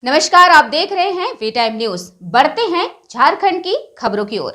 नमस्कार, आप देख रहे हैं वी टाइम न्यूज। बढ़ते हैं झारखंड की खबरों की ओर।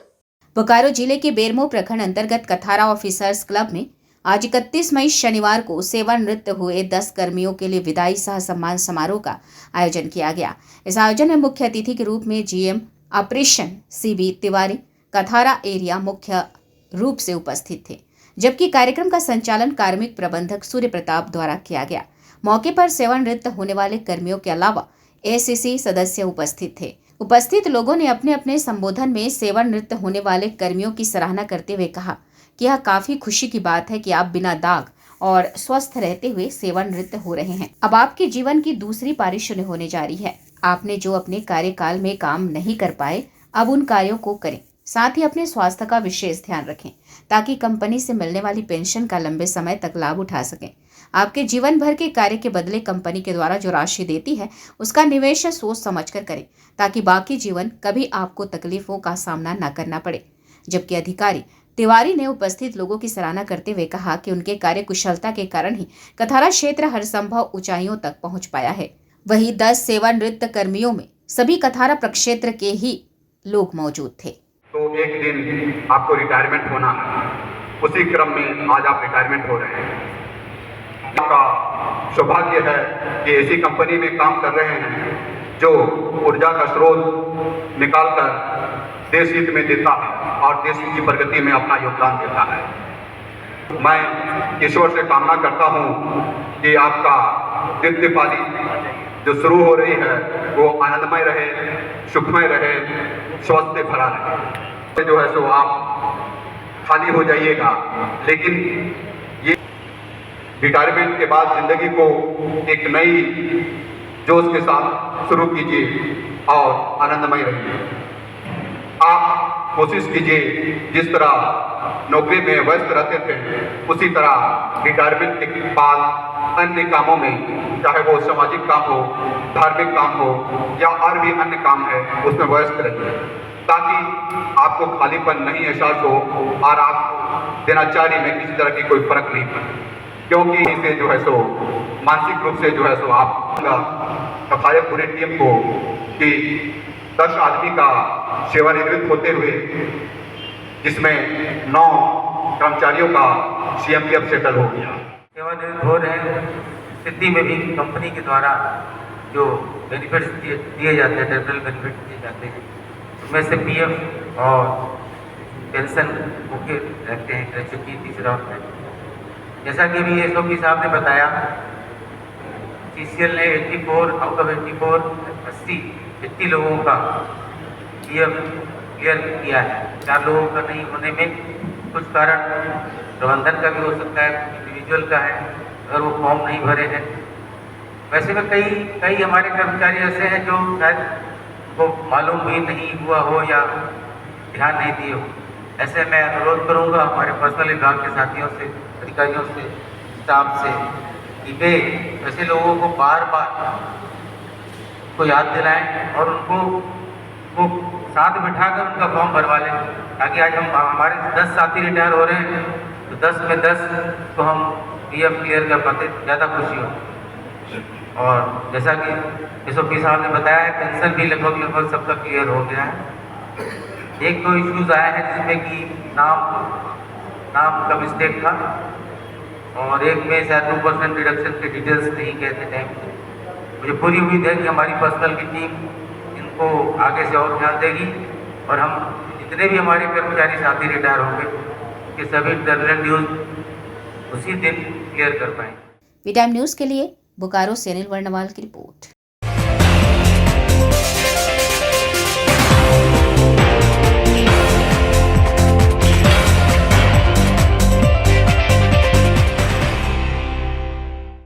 बोकारो जिले के बेरमो प्रखंड अंतर्गत कथारा ऑफिसर्स क्लब में आज 31 मई शनिवार को सेवानिवृत्त हुए 10 कर्मियों के लिए विदाई सह सम्मान समारोह का आयोजन किया गया। इस आयोजन में मुख्य अतिथि के रूप में GM operation CB Tiwari Kathara area मुख्य रूप से उपस्थित थे, जबकि कार्यक्रम का संचालन कार्मिक प्रबंधक सूर्य प्रताप द्वारा किया गया। मौके पर सेवानिवृत्त होने वाले कर्मियों के अलावा एसीसी सदस्य उपस्थित थे। उपस्थित लोगों ने अपने अपने संबोधन में सेवानिवृत्त होने वाले कर्मियों की सराहना करते हुए कहा कि यह काफी खुशी की बात है कि आप बिना दाग और स्वस्थ रहते हुए सेवानिवृत्त हो रहे हैं। अब आपके जीवन की दूसरी पारी शुरू होने जा रही है। आपने जो अपने कार्यकाल में काम नहीं कर पाए, अब उन कार्यों को करें। साथ ही अपने स्वास्थ्य का विशेष ध्यान रखें ताकि कंपनी से मिलने वाली पेंशन का लंबे समय तक लाभ उठा सकें। आपके जीवन भर के कार्य के बदले कंपनी के द्वारा जो राशि देती है उसका निवेश सोच समझकर करें ताकि बाकी जीवन कभी आपको तकलीफों का सामना न करना पड़े। जबकि अधिकारी तिवारी ने उपस्थित लोगों की सराहना करते हुए कहा कि उनके कार्य कुशलता के कारण ही कथारा क्षेत्र हर संभव ऊंचाइयों तक पहुंच पाया है। वहीं 10 सेवानिवृत्त कर्मियों में सभी कथारा प्रक्षेत्र के ही लोग मौजूद थे। तो एक दिन आपको रिटायरमेंट होना है, उसी क्रम में आज आप रिटायरमेंट हो रहे हैं। आपका सौभाग्य है कि ऐसी कंपनी में काम कर रहे हैं जो ऊर्जा का स्रोत निकालकर देश हित में देता है और देश की प्रगति में अपना योगदान देता है। मैं ईश्वर से कामना करता हूं कि आपका द्वितीय पारी जो शुरू हो रही है वो आनंदमय रहे, सुखमय रहे, स्वस्थ से भरा रहे। जो है सो आप खाली हो जाइएगा, लेकिन ये रिटायरमेंट के बाद जिंदगी को एक नई जोश के साथ शुरू कीजिए और आनंदमय रहिए। आप कोशिश कीजिए जिस तरह नौकरी में व्यस्त रहते थे उसी तरह रिटायरमेंट के बाद अन्य कामों में, चाहे वो सामाजिक काम हो, धार्मिक काम हो या और भी अन्य काम है, उसमें व्यस्त रहिए ताकि आपको खालीपन नहीं एहसास हो और आप दिनचर्या में किसी तरह की कोई फर्क नहीं पड़े। क्योंकि इसे जो है सो मानसिक रूप से जो है सो आप कथारा पूरी टीम को कि 10 आदमी का सेवानिवृत्त होते हुए जिसमें 9 कर्मचारियों का सीएमपीएफ सेटल हो गया। सेवानिवृत्त हो रहे स्थिति में भी कंपनी के द्वारा जो बेनिफिट्स दिए जाते हैं, टेरिटोरियल बेनिफिट दिए जाते हैं, उसमें से पीएफ और पेंशन मुख्य रहते हैं। ग्रेचुटी तीसरा होता है। जैसा कि अभी एसओपी साहब ने बताया, सीसीएल ने 84 आउट ऑफ 84 80 लोगों का पीएफ क्लियर किया है। 4 लोगों का नहीं होने में कुछ कारण प्रबंधन का भी हो सकता है, इंडिविजुअल का है, अगर वो फॉर्म नहीं भरे हैं। वैसे में कई हमारे कर्मचारी ऐसे हैं जो शायद वो मालूम भी नहीं हुआ हो या ध्यान नहीं दिए हो। ऐसे मैं अनुरोध करूंगा हमारे पर्सनल विभाग के साथियों से, अधिकारियों से, स्टाफ से कि वे ऐसे लोगों को बार बार को याद दिलाएं और उनको वो साथ बिठाकर उनका फॉर्म भरवा लें, ताकि आज हमारे 10 साथी रिटायर हो रहे हैं तो 10 में 10 को हम पीएफ क्लियर कर पाते, ज़्यादा खुशी हो। और जैसा कि एसओपी साहब ने बताया है, पेंशन भी लगभग सबका क्लियर हो गया है। एक दो इश्यूज आए हैं जिसमें कि नाम का मिस्टेक था और एक में शायद 2% रिडक्शन के डिटेल्स नहीं कहते टाइम पे। मुझे पूरी उम्मीद है कि हमारी पर्सनल की टीम इनको आगे से और ध्यान देगी और हम जितने भी हमारे कर्मचारी साथी रिटायर होंगे कि सभी टर्मिनल ड्यूज उसी दिन क्लियर कर पाएंगे। वी टाइम न्यूज के लिए बोकारो से अनिल वर्णवाल की रिपोर्ट।